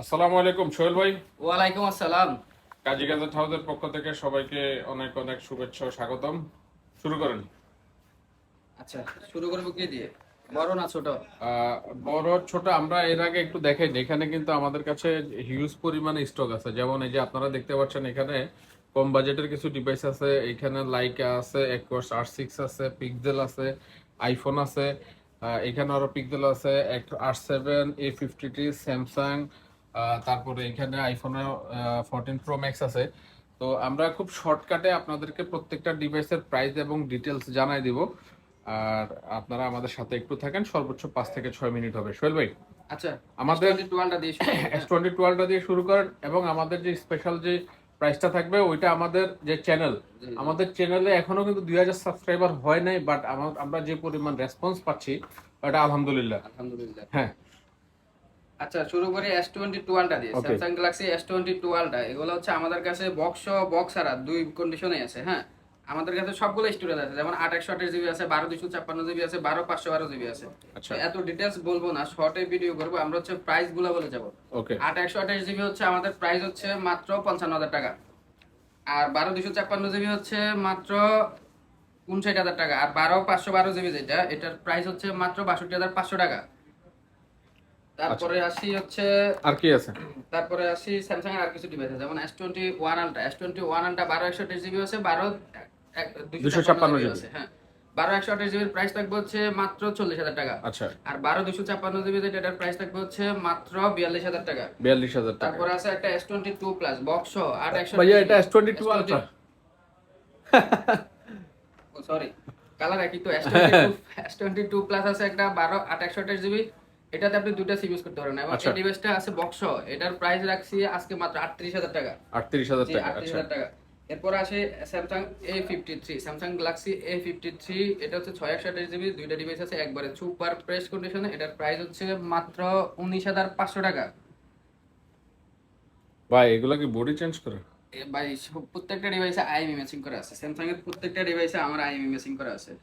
আসসালামু আলাইকুম সোহেল ভাই। ওয়ালাইকুম আসসালাম। কাজী গ্যাজেট হাউসের পক্ষ থেকে সবাইকে অনেক অনেক শুভেচ্ছা ও স্বাগতম। শুরু করেন। আচ্ছা, শুরু করবো কি দিয়ে? বড় না ছোট? আহ, বড় ছোট আমরা এর আগে একটু দেখাই, এখানে কিন্তু আমাদের কাছে হিউজ পরিমাণে স্টক আছে। যেমন এই যে আপনারা দেখতে পাচ্ছেন, এখানে কম বাজেটের কিছু ডিভাইস আছে। এখানে লাইকা আছে, একোয়াস R6 আছে, পিক্সেল আছে, আইফোন আছে। এখানে আরো পিক্সেল আছে, R7 A50T, স্যামসাং। তারপরে এখানে আইফোনের 14 Pro Max আছে। তো আমরা খুব শর্টকাটে আপনাদেরকে প্রত্যেকটা ডিভাইসের প্রাইস এবং ডিটেলস জানাই দিব। আর আপনারা আমাদের সাথে একটু থাকেন, সর্বোচ্চ 5 থেকে 6 মিনিট হবে। সোহেল ভাই, আচ্ছা, আমাদের S22 দিয়ে শুরু করি, হ্যাঁ? S20 দিয়ে শুরু করেন, এবং আমাদের যে স্পেশাল যে প্রাইসটা থাকবে ওইটা আমাদের যে চ্যানেল, জি, জি। আমাদের চ্যানেলে এখনো কিন্তু 2000 সাবস্ক্রাইবার হয় নাই, বাট আমরা যে পরিমাণ রেসপন্স পাচ্ছি ওটা আলহামদুলিল্লাহ। আলহামদুলিল্লাহ। হ্যাঁ, আচ্ছা, শুরু করি S22 দিয়ে। ওকে। স্যামসাং গ্যালাক্সি S22 এগুলো হচ্ছে আমাদের কাছে বক্স ছাড়া দুই কন্ডিশনে আছে, হ্যাঁ। আমাদের কাছে সবগুলো স্টোরেজ আছে, যেমন 8 128 জিবি আছে, 12 256 জিবি আছে, 12 512 জিবি আছে। আচ্ছা, তো এত ডিটেলস বলবো না, শর্টে ভিডিও করবো। আমরা হচ্ছে প্রাইস গুলো বলে যাবো। ওকে। 8 128 জিবি হচ্ছে আমাদের প্রাইস হচ্ছে মাত্র 55,000 টাকা। আর 12 256 জিবি হচ্ছে মাত্র 59,000 টাকা। আর 12 512 জিবি যেটা, এটার প্রাইস হচ্ছে মাত্র 62,500 টাকা। আচ্ছা, তারপরে আসি হচ্ছে আর কি আছে? তারপরে আসি স্যামসাং এর আর কিছু ডিভাইস আছে, যেমন S21 ultra. S21 ultra 12 128 GB আছে, 256 256 জিবি জিবি আছে, হ্যাঁ। 12 128 জিবির প্রাইস থাকবে হচ্ছে মাত্র 40,000 টাকা। আচ্ছা, আর 12 256 জিবি যেটা, এটার প্রাইস থাকবে হচ্ছে মাত্র 42,000 টাকা। 42,000 টাকা। তারপরে আছে একটা S22 প্লাস বক্স 8 ভাইয়া, 128 এটা GB. S22 ultra? Sorry, colour একই তো। S22 প্লাস আছে একটা 8 128 জিবি। এটাতে আপনি দুইটা সিম ইউজ করতে পারেন। এবং আচ্ছা, এই ডিভাইসটা আছে বক্স, এটার প্রাইস রাখছি আজকে মাত্র 38,000 টাকা। 38,000 জি, টাকা আটত্রিশ আচ্ছা, হাজার টাকা এরপর আসে Samsung A53, Samsung Galaxy A53। এটা হচ্ছে 6 128 জিবি। দুইটা ডিভাইস আছে একবারে সুপার প্রেস কন্ডিশনে। এটার প্রাইস হচ্ছে মাত্র 19,500 টাকা। ভাই এগুলা কি বডি চেঞ্জ করে? ভাই, প্রত্যেকটা ডিভাইসে আইএমই ম্যাচিং করা আছে। স্যামসাং এর প্রত্যেকটা ডিভাইসে আমার আইএমই ম্যাচিং করা আছে।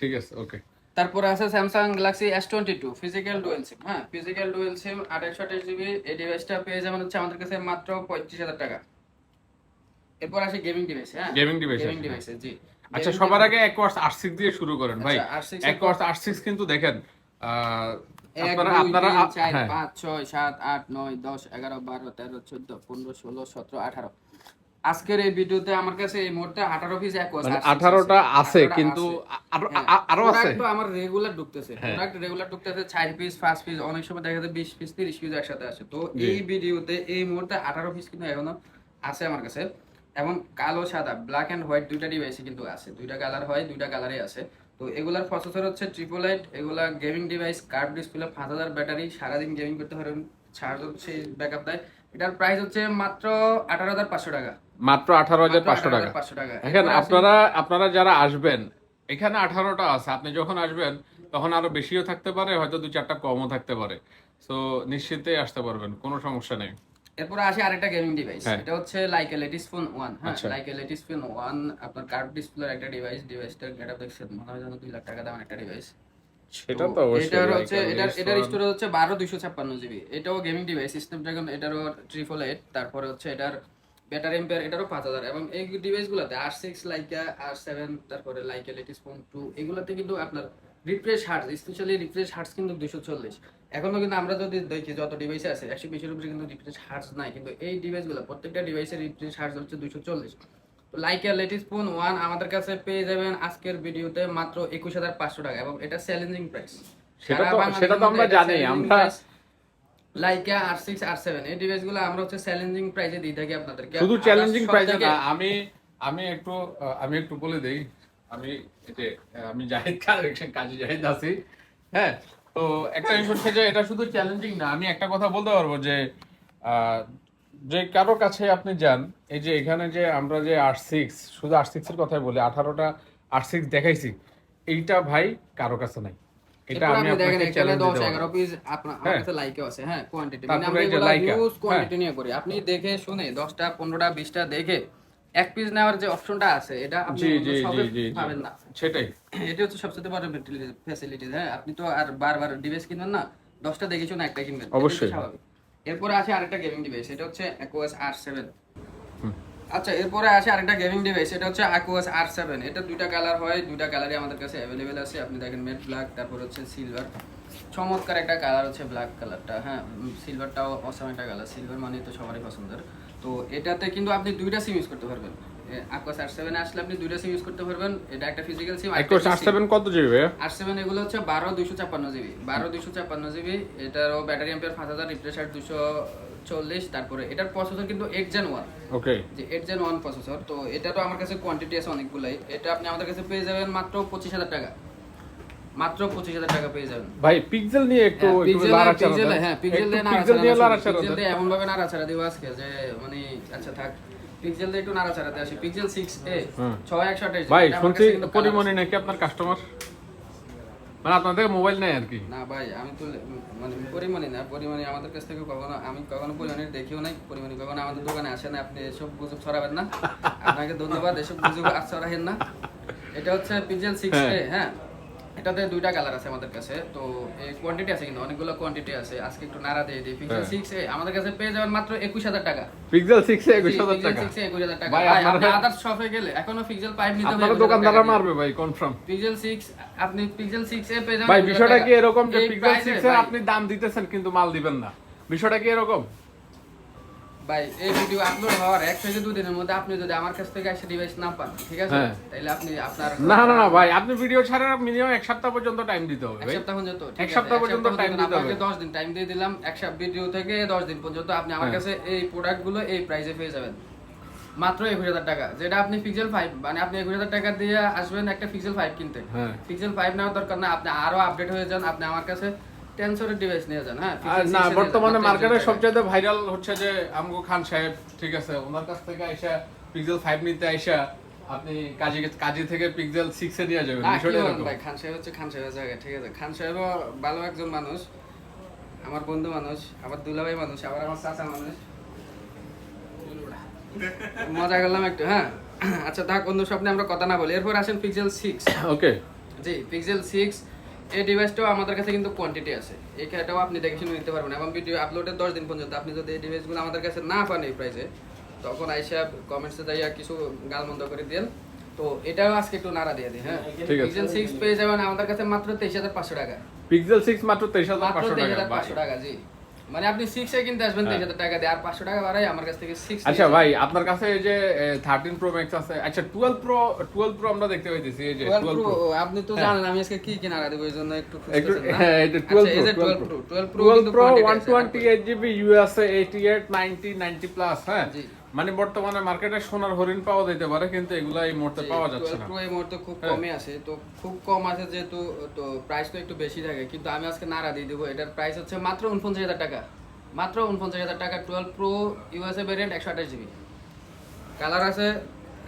ঠিক আছে, ওকে। তারপরে আছে Samsung Galaxy S22 physical dual SIM, হ্যাঁ। Physical dual SIM 8 128 GB. এই ডিভাইসটা পেয়ে যাবেন হচ্ছে আমাদের কাছে মাত্র 35,000 টাকা। এরপর আসে গেমিং ডিভাইস, হ্যাঁ। গেমিং ডিভাইস গেমিং আছে, হ্যাঁ। ডিভাইসে, জি। আচ্ছা, গেমিং সবার আগে একোয়ার্স R6 দিয়ে শুরু করেন ভাই। আচ্ছা, R6 একোয়ার্স R6 কিন্তু দেখেন, আহ, 1 আপনারা 2 আপনারা 3 4 হ্যাঁ, 5 6 7 8 9 10 11 12 13 14 15 16 17 18। আজকের এই ভিডিওতে আমার কাছে এই মুহূর্তে 18 পিস একোয়াস মানে R6 18টা আছে, 18টা কিন্তু আছে। আরো হ্যাঁ, আরো আছে। প্রোডাক্ট তো আমার রেগুলার ঢুকতেছে। হ্যাঁ, প্রোডাক্ট রেগুলার ঢুকতেছে 4 পিস 5 পিস, অনেক সময় দেখা যায় 20 পিস 30 পিস একসাথে আসে। তো জি। এই ভিডিওতে এই মুহূর্তে 18 পিস কিন্তু এখনো আছে আমার কাছে। এবং কালো সাদা, ব্ল্যাক এন্ড হোয়াইট দুইটা ডিভাইসে কিন্তু আছে। দুইটা কালার হয়, দুইটা কালারই আছে। তো এগুলার প্রসেসর হচ্ছে 888। এগুলা gaming device, curve display, 5000 battery, সারাদিন গেমিং করতে পারেন। চার্জ হচ্ছে ব্যাকআপ দেয়। এটার প্রাইস হচ্ছে মাত্র 18,500 টাকা। মাত্র 18,500 টাকা। 18,500 টাকা। দেখেন, আপনারা আপনারা যারা আসবেন, এখানে 18টা আছে। আপনি যখন আসবেন তখন আরো বেশিও থাকতে পারে, হয়তো 2 4টা কমও থাকতে পারে। তো নিশ্চিন্তেই আসতে পারবেন, কোনো সমস্যা নেই। এরপরে আসে আরেকটা গেমিং ডিভাইস। হ্যাঁ, এটা হচ্ছে লাইকা লেটিস ফোন 1, হ্যাঁ। আচ্ছা। লাইকা লেটিস ফোন 1 আপনার কার্ভ ডিসপ্লের একটা ডিভাইস। ডিভাইসটার গেটআপ দেখছেন, মনে হয় যেন 2 লাখ টাকা দামের একটা ডিভাইস। তো সেটা তো অবশ্যই এটার হচ্ছে লাইকা এটার লিস্ট। স্টোরেজ হচ্ছে 12 256 জিবি। এটাও গেমিং ডিভাইস, স্ন্যাপড্রাগন এটারও 888। তারপরে হচ্ছে এটার ব্যাটারি এম্পিয়ার এটারও 5000। এবং এই ডিভাইসগুলোতে R6, লাইকা R7, তারপরে লাইকা লেটিস ফোন 2, এগুলোতে কিন্তু আপনার refresh hearts, specially refresh hearts কিন্তু 240। এখনো কিন্তু আমরা যদি দেখি যত ডিভাইসে আছে 120-এর উপরে কিন্তু রিফ্রেশ হার্টস নাই, কিন্তু এই ডিভাইসগুলো প্রত্যেকটা ডিভাইসের রিফ্রেশ হার্টস হচ্ছে 240। তো লাইকা লেটিস ফোন 1 আমাদের কাছে পেয়ে যাবেন আজকের ভিডিওতে মাত্র 21,500 টাকা। এবং এটা চ্যালেঞ্জিং প্রাইস। সেটা তো আমরা জানি। আমরা লাইকা R6 R7 এই ডিভাইসগুলো আমরা হচ্ছে চ্যালেঞ্জিং প্রাইসে দিয়ে থাকি আপনাদেরকে। শুধু আমরা চ্যালেঞ্জিং প্রাইসে সবথেকে না, আমি একটু বলে দেই। আমি এই যে আমি জাহিদ কাজী জাহিদ আছি, হ্যাঁ। তো একটা জিনিস হচ্ছে যে এটা শুধু চ্যালেঞ্জিং না, আমি একটা কথা বলতে পারবো যে আহ, যে কারো কাছে আপনি যান, এই যে এখানে যে আমরা যে R6, শুধু R6 এর কথাই বলি, 18টা R6 দেখাইছি, এইটা ভাই কারো কাছে নাই। এটা এরপর আমি আপনি দেখেন আপনাকে এখানে চ্যালেঞ্জ 10 দিতে 11 পারবো। পিস আপনার আমার হ্যাঁ, কাছে লাইকা আছে, হ্যাঁ। কোয়ান্টিটি মানে তারপরে আমরা এই যে এগুলা লাইকা, হিউজ হ্যাঁ, কোয়ান্টিটি নিয়ে করি। আপনি দেখে শুনে 10টা 15টা 20টা দেখে এক পিস নেওয়ার যে অপশনটা আছে এটা আপনি জি অন্য জি শপে জি জি পাবেন না। সেটাই। এটা হচ্ছে সবচেয়ে বড় ফ্যাসিলিটি। হ্যাঁ, আপনি তো আর বারবার ডিভাইস কিনবেন না, 10টা দেখে শুনে একটা কিনবেন, এটাই তো অবশ্যই। স্বাভাবিক। এরপরে আছে আরেকটা গেমিং ডিভাইস, এটা হচ্ছে Aquos R7। হুম। আচ্ছা, এরপরে আছে আরেকটা গেমিং ডিভাইস, এটা হচ্ছে Aquos R7। এটা দুইটা কালার হয়, দুইটা কালারই আমাদের কাছে অ্যাভেলেবেল আছে। আপনি দেখেন ম্যাট ব্ল্যাক, তারপর হচ্ছে সিলভার। চমৎকার একটা কালার হচ্ছে ব্ল্যাক কালারটা। হ্যাঁ, সিলভারটাও অসাম একটা কালার, সিলভার মানে তো সবারই পছন্দের। তো এটাতে কিন্তু আপনি দুইটা সিম ইউজ করতে পারবেন। Aquos R7 এ আসলে আপনি দুইটা সিম ইউজ করতে পারবেন। এটা একটা ফিজিক্যাল সিম, Aquos R7 কত জিবি ভাইয়া? R7 এগুলো হচ্ছে 12/256 জিবি, 12/256 জিবি। এটারও ব্যাটারি এম্পিয়ার 5000, রিফ্রেশ রেট 240। তারপরে এটার প্রসেসর কিন্তু 8 Gen 1, ওকে। যে 8 Gen 1 প্রসেসর। তো এটা তো আমার কাছে কোয়ান্টিটি আছে অনেকগুলাই। এটা আপনি আমাদের কাছে পেয়ে যাবেন মাত্র 25000 টাকা, মাত্র 25000 টাকা পেয়ে যাবেন। ভাই পিক্সেল নিয়ে একটু নাড়াচাড়া দেন। হ্যাঁ, পিক্সেল দিয়ে পিক্সেল নিয়ে নাড়াচাড়া পিক্সেল দেন। দিয়ে এমন ভাবে নাড়াচাড়া দিব আজকে যে মানে আচ্ছা থাক, পিক্সেল দিয়ে একটু নাড়াচাড়াতে আসি। পিক্সেল 6a 6128 ভাই শুনছি পরিমণি নাকি আপনার কাস্টমার, মানে আপনার থেকে মোবাইল নেয় আর কি? না ভাই, আমি তো মানে পরিমাণই না, পরিমাণই আমাদের কাছ থেকে কখনো, আমি কখনো পরিমাণই দেখিও নাই, পরিমাণই কখনো আমাদের দোকানে আসে না। আপনি এসব গুজব ছড়াবেন না, আপনাকে ধন্যবাদ, এসব গুজব আর ছড়াবেন না। এটা হচ্ছে পিক্সেল 6a। হ্যাঁ, এটাতে দুইটা কালার আছে আমাদের কাছে। তো এই কোয়ান্টিটি আছে, কিন্তু অনেকগুলো কোয়ান্টিটি আছে। আজকে একটু নাড়া দিয়ে দিই। পিক্সেল 6a আমাদের কাছে পেয়ে যাবেন মাত্র 21000 টাকা। পিক্সেল 6 এ 21000 টাকা? 6a 21000 টাকা। ভাই ভাই, আপনারা আপনি আদার শপে গেলে এখনো পিক্সেল 5 নিতে হবে, আপনারা দোকানদাররা মারবে ভাই কনফার্ম। পিক্সেল 6 আপনি পিক্সেল 6a পেয়ে যাবেন। ভাই বিষয়টা কি এরকম যে এই পিক্সেল price 6 এ এর ভাই, আপনি দাম দিতেছেন কিন্তু মাল দিবেন না, বিষয়টা কি এরকম? ভাই এই ভিডিও আপলোড হওয়ার 1 থেকে 2 দিনের মধ্যে আপনি যদি আমার কাছ থেকে এসে ডিভাইস না পান, ঠিক আছে, হ্যাঁ। তাহলে আপনি আপনার না না না ভাই, আপনি ভিডিও ছাড়ার মিনিমাম এক সপ্তাহ পর্যন্ত টাইম দিতে হবে এক ভাই। সপ্তাহ পর্যন্ত, ঠিক এক আছে, সপ্তাহ পর্যন্ত টাইম দিতে হবে। আপনাকে 10 দিন টাইম দিয়ে দিলাম। এক সপ্তাহ ভিডিও থেকে 10 দিন পর্যন্ত আপনি আমার কাছে এই প্রোডাক্টগুলো এই প্রাইসে পেয়ে যাবেন মাত্র 21000 টাকা। যেটা আপনি পিক্সেল 5 মানে আপনি 21000 টাকা দিয়ে আসবেন একটা পিক্সেল 5 কিনতে। হ্যাঁ। পিক্সেল 5 নেওয়ার দরকার না, আপনি আরো আপডেট হয়ে যান, আপনি আমার কাছে টেনসরের ডিভাইস নিয়ে যান। হ্যাঁ, আর Pixel 6 না, নিয়ে যান, বর্তমানে মাত্র মার্কেটে 21000 টাকায়। সবচেয়ে ভাইরাল হচ্ছে যে আমগো খান সাহেব, ঠিক আছে, ওনার কাছ থেকে আইসা পিক্সেল 5 নিতে আইসা আপনি কাজী থেকে পিক্সেল 6 এ নিয়ে যাবেন, না, কি বিষয়টা বলেন এরকম। ভাই, খান সাহেব হচ্ছে খান সাহেবের জায়গায়, ঠিক আছে। খান সাহেবও ভালো একজন মানুষ, আমার বন্ধু মানুষ, আমার দুলাভাই মানুষ, আবার আমার চাচা মানুষ। মজা করলাম একটু। হ্যাঁ, আচ্ছা থাক, অন্য স্বপ্নে আমরা কথা না বলি। এরপর আসেন পিক্সেল 6। ওকে। জি, পিক্সেল 6 এই ডিভাইসটাও আমাদের কাছে কিন্তু কোয়ান্টিটি আছে, এটাও আপনি দেখে শুনে নিতে পারবেন। এবং ভিডিও আপলোডের 10 দিন পর্যন্ত আপনি যদি এই ডিভাইসগুলো আমাদের কাছে না পান এই প্রাইসে, তখন আইসা কমেন্টসে যাইয়া কিছু গালমন্দ করে দেন। তো এটাও আজকে একটু নাড়া দিয়ে দিই। হ্যাঁ, ঠিক আছে। পিক্সেল 6 পেয়ে যাবেন আমাদের কাছে মাত্র 23500 টাকা। পিক্সেল 6 মাত্র মাত্র 23500 টাকা। 23500 টাকা। জি, মানে আপনি 6 এ কিনতে আসবেন 23000 টাকা দিয়ে, আর 500 টাকা বাড়াই আমার কাছ থেকে 6। আচ্ছা ভাই, আপনার কাছে এই যে 13 প্রো ম্যাক্স আছে, আচ্ছা 12 প্রো আমরা দেখতে পাইতেছি, এই যে 12 প্রো। আপনি তো জানেন আমি আজকে কি কি নাড়া দেব, এই জন্য একটু একটু খুঁজতেছেন না? হ্যাঁ, এটা আচ্ছা, 12 এই যে প্রো 12 প্রো 12 প্রো কিন্তু quantity আছে। 128 জিবি, ইউএসএ 88 90 90 প্লাস। হ্যাঁ, জি। মানে বর্তমানে মার্কেটে সোনার হরিণ পাওয়া যেতে পারে, কিন্তু এগুলা এই মুহূর্তে পাওয়া যাচ্ছে 12 না। প্রো এই মুহূর্তে খুব হ্যাঁ। কমে আছে। তো খুব কম আছে যেহেতু, তো প্রাইস তো একটু বেশি থাকে, কিন্তু আমি আজকে নাড়া দিয়ে দেবো। এটার প্রাইস হচ্ছে মাত্র 49000 টাকা, মাত্র 49000 টাকা। 12 pro USA variant 128 GB, colour আছে,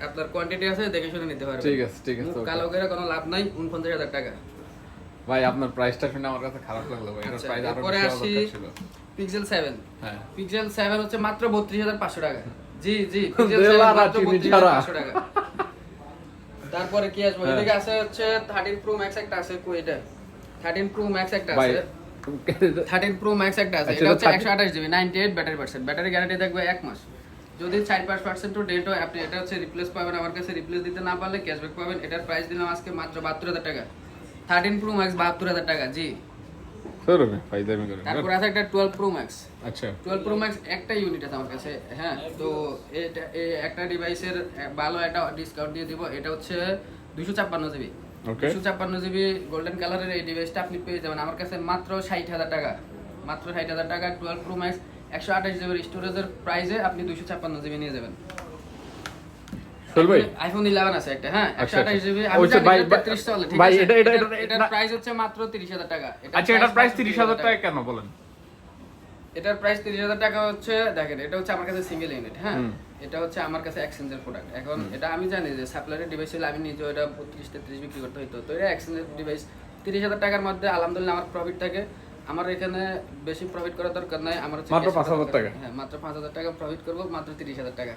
আপনার কোয়ান্টিটি আছে, দেখে শুনে নিতে পারবেন। ঠিক আছে, ঠিক আছে, মুখ okay. কালো করে কোনো লাভ নাই। 49000 টাকা। ভাই আপনার প্রাইসটা শুনে আমার কাছে খারাপ লাগলো ভাই, এর আচ্ছা, প্রাইস আরো এরপরে বেশি হওয়া আসি দরকার ছিল। পিক্সেল 7। হ্যাঁ, পিক্সেল 7 হচ্ছে মাত্র 32500 টাকা। জি জি, পিক্সেল 7 দেওয়ার মাত্র আছে, 32500 টাকা। তারপরে কি আসবে, হ্যাঁ। এদিকে আছে হচ্ছে 13 প্রো ম্যাক্স একটা আছে, কোইটা 13 প্রো ম্যাক্স একটা ভাই আছে, 13 প্রো ম্যাক্স একটা আছে। আচ্ছা, এটা হচ্ছে এটা 128 GB, 98 battery percent, battery guarantee থাকবে 1 মাস। যদি 4-5% তো ডেট হয়, আপনি এটা হচ্ছে রিপ্লেস পাবেন আমার কাছে, রিপ্লেস দিতে না পারলে ক্যাশব্যাক পাবেন। এটার প্রাইস দিলাম আজকে মাত্র 72000 টাকা। 13 প্রো ম্যাক্স 72000 টাকা। জি, সরো ভাই দামি করে। তারপর আছে একটা 12 প্রো ম্যাক্স। আচ্ছা 12 প্রো ম্যাক্স একটা ইউনিট আছে আমার কাছে। হ্যাঁ, তো এটা এই একটা ডিভাইসের ভালো একটা ডিসকাউন্ট দিয়ে দিব। এটা হচ্ছে 256 জিবি। Okay. 256 জিবি গোল্ডেন কালারের এই ডিভাইসটা আপনি পেয়ে যাবেন আমার কাছে মাত্র 60000 টাকা, মাত্র 60000 টাকা। 12 প্রো ম্যাক্স 128 জিবি স্টোরেজের প্রাইসে আপনি 256 জিবি নিয়ে যাবেন। চল ভাই, আইফোন 11 আছে একটা। হ্যাঁ, আচ্ছা, 128 জিবি। আচ্ছা। আমি ওইসব জানি ভাই, এটা 33 চলে, ঠিক ভাই, আছে। এটা- এটার প্রাইস হচ্ছে মাত্র 30000 টাকা। আচ্ছা এটার প্রাইস 30000 টাকা কেন বলেন? এটার প্রাইস 30000 টাকা হচ্ছে, দেখেন এটা হচ্ছে আমার কাছে সিঙ্গেল ইউনিট। হ্যাঁ, হুম। এটা হচ্ছে আমার কাছে এক্সচেঞ্জের প্রোডাক্ট। এখন এটা আমি জানি যে সাপ্লায়ারের ডিভাইস হলে আমি নিজে এটা 32-33 বিক্রি করতে হতো। তো এটা এক্সচেঞ্জের ডিভাইস 30000 টাকার মধ্যে আলহামদুলিল্লাহ আমার প্রফিট থাকে। আমার এখানে বেশি প্রফিট করার দরকার নাই। আমার হচ্ছে মাত্র cash 5000 দরকার। টাকা। হ্যাঁ, মাত্র 5000 টাকা প্রফিট করব, মাত্র 30000 টাকা।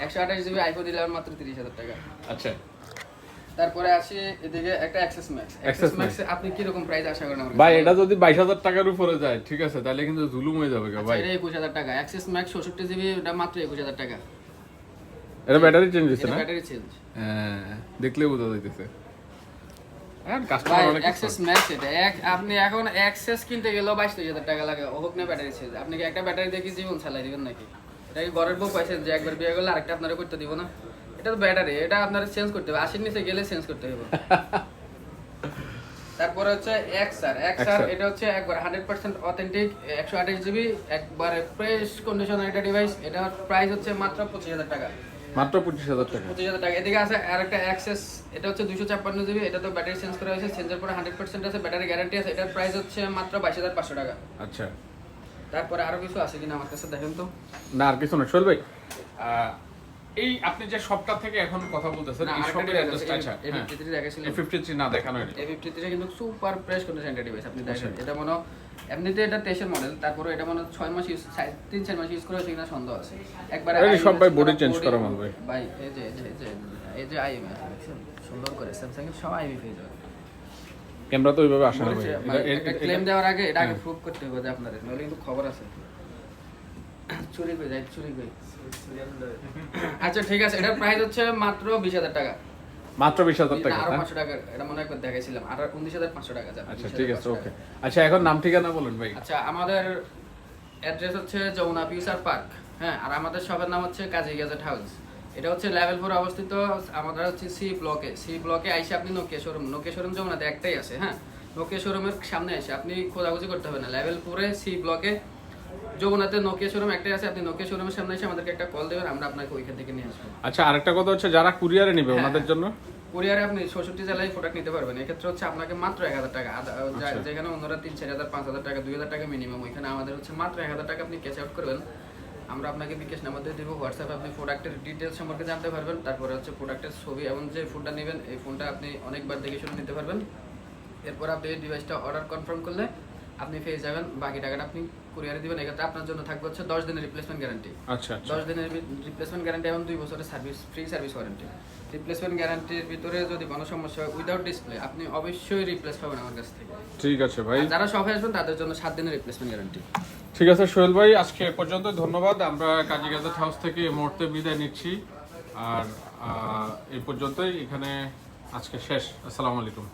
128 জিবি আইফোন 11 মাত্র 30,000 টাকা। আচ্ছা তারপরে আসি এদিকে একটা access max. Access access Max। ম্যাক্সে আপনি কি রকম প্রাইস আশা করেন আমার ভাই কাছে? এটা যদি 22,000 টাকার উপরে যায় ঠিক আছে তাহলে কিন্তু জুলুম হয়ে যাবে গো আচ্ছা, ভাই। এটা 21,000 টাকা। অ্যাক্সেস ম্যাক্স 64 জিবি এটা মাত্র 21,000 টাকা। এটা ব্যাটারি চেঞ্জ হচ্ছে এটা না? Battery change. হ্যাঁ দেখলে বোঝা যাইতেছে। আর ভাই কাস্টমার অনেক অ্যাক্সেস ম্যাক্স এটা আপনি এখন অ্যাক্সেস কিনতে গেলেও 22,000 টাকা লাগে, হোক না ব্যাটারি চেঞ্জ। আপনি কি একটা ব্যাটারি দিয়ে কি জীবন চালাই দিবেন নাকি? এটা কি ঘরের বউ পাইছেন যে একবার বিয়ে করলে আরেকটা আপনারা করতে দিব না? এটা তো ব্যাটারি, এটা আপনারা চেঞ্জ করতে হবে, 80 নিচে গেলে চেঞ্জ করতে হবে। তারপরে হচ্ছে এক্সআর। XR এটা হচ্ছে একবার 100% অথেন্টিক 128 জিবি একবারে ফ্রেশ কন্ডিশন একটা ডিভাইস। এটার প্রাইস হচ্ছে মাত্র 25,000 টাকা। মাত্র 25,000 টাকা। 25,000 টাকা। এদিকে আছে আরেকটা অ্যাক্সেস, এটা হচ্ছে 256 জিবি। এটা তো ব্যাটারি চেঞ্জ করা হয়েছে, চেঞ্জের পরে 100% আছে, ব্যাটারি গ্যারান্টি আছে। এটার প্রাইস হচ্ছে মাত্র 22,500 টাকা। আচ্ছা তারপরে আরো কিছু আছে কিনা আমার কাছে দেখেন তো। না আর কিছু না সোহেল ভাই, এই আপনি যে শপটা থেকে এখন কথা বলতেছেন না, এই আরেকটা শপের device অ্যাড্রেসটা আছে, আচ্ছা A53 দেখাইছিলাম। A53 না দেখানো হয়নি। A53 কিন্তু সুপার ফ্রেশ কন্ডিশন একটা ডিভাইস। আপনি দেখেন আচ্ছা। এটা মনে হয় এমনিতে এটা 23 এর মডেল, তারপরে এটা মনে হয় 6 মাস ইউজ 3-4 মাস ইউজ করা হয়েছে কিনা সন্দেহ আছে। একবার আরে সব ভাই body change করা মাল ভাই। ভাই এই যে আইএমএ দেখছেন সুন্দর করে স্যামসাং এর সব আইএমএ পেয়ে যাবে। ক্যামেরা তো ওইভাবে আসে না ভাই। ভাই, একটা ক্লেম দেওয়ার আগে এটা আগে হ্যাঁ। প্রুভ করতে হবে যে আপনাদের, নইলে কিন্তু খবর আছে। চুরি করে যায়, চুরি করে। আচ্ছা ঠিক আছে, এটার প্রাইস হচ্ছে মাত্র 20,000 টাকা। মাত্র 20,000 টাকা। না, আরো হ্যাঁ? 500 টাকা, এটা মনে হয় একবার দেখাইছিলাম। আর 19,500 টাকা যাবে। আচ্ছা ঠিক আছে ওকে। আচ্ছা এখন নাম ঠিকানা বলুন ভাই। আচ্ছা, আমাদের অ্যাড্রেস হচ্ছে যমুনা ফিউচার পার্ক। হ্যাঁ, আর আমাদের শপের নাম হচ্ছে কাজী গ্যাজেট হাউস। এটা হচ্ছে লেভেল 4 অবস্থিত। আমাদের হচ্ছে সি ব্লকে আইসে আপনি নোকিয়া শোরুম যমুনাতে একটাই আছে। হ্যাঁ, নোকিয়া শোরুমের সামনে এসে আপনি খোঁজাখুঁজি করতে হবে না। লেভেল 4 সি ব্লকে যমুনাতে নোকিয়া শোরুম একটাই আছে। আপনি নোকিয়া শোরুমের সামনে এসে আমাদেরকে একটা কল দেবেন, আমরা আপনাকে ওইখান থেকে নিয়ে আসবো। আচ্ছা আরেকটা কথা হচ্ছে যারা কুরিয়ারে নেবে হ্যাঁ। ওনাদের জন্য কুরিয়ারে আপনি 66 জেলায় প্রোডাক্ট নিতে পারবেন। এক্ষেত্রে হচ্ছে আপনাকে মাত্র 1,000 টাকা। আচ্ছা। যেখানে অন্যরা 3-4,000 5,000 টাকা 2,000 টাকা মিনিমাম, ওইখানে আমাদের হচ্ছে মাত্র 1,000 টাকা আপনি ক্যাশ আউট করবেন। আমরা আপনাকে বিকাশ নাম্বার দিয়ে দেবো, হোয়াটসঅ্যাপে আপনি প্রোডাক্টের ডিটেলস সম্পর্কে জানতে পারবেন। তারপরে হচ্ছে প্রোডাক্টের ছবি এবং যে ফোনটা নেবেন এই ফোনটা আপনি অনেকবার দেখে শুনে নিতে পারবেন। এরপর আপনি এই ডিভাইসটা অর্ডার কনফার্ম করলে আপনি পেয়ে যাবেন, বাকি টাকাটা আপনি কুরিয়ারে দিবেন। এক্ষেত্রে আপনার জন্য থাকবে হচ্ছে 10 দিনের রিপ্লেসমেন্ট গ্যারান্টি। আচ্ছা আচ্ছা 10 দিনের রিপ্লেসমেন্ট গ্যারান্টি এবং 2 বছরের ফ্রি সার্ভিস ওয়ারেন্টি। রিপ্লেসমেন্ট গ্যারান্টির ভিতরে যদি কোনো সমস্যা হয় উইদাউট ডিসপ্লে, আপনি অবশ্যই রিপ্লেস পাবেন আমার কাছ থেকে। ঠিক আছে ভাই। আর যারা শপে আসবেন তাদের জন্য 7 দিনের রিপ্লেসমেন্ট গ্যারান্টি। ঠিক আছে সোহেল ভাই, আজকে এ পর্যন্ত ধন্যবাদ। আমরা কাজী গ্যাজেট হাউস থেকে এই মুহূর্তে বিদায় নিচ্ছি। আর এই পর্যন্তই, এখানে আজকে শেষ। আসসালামু আলাইকুম।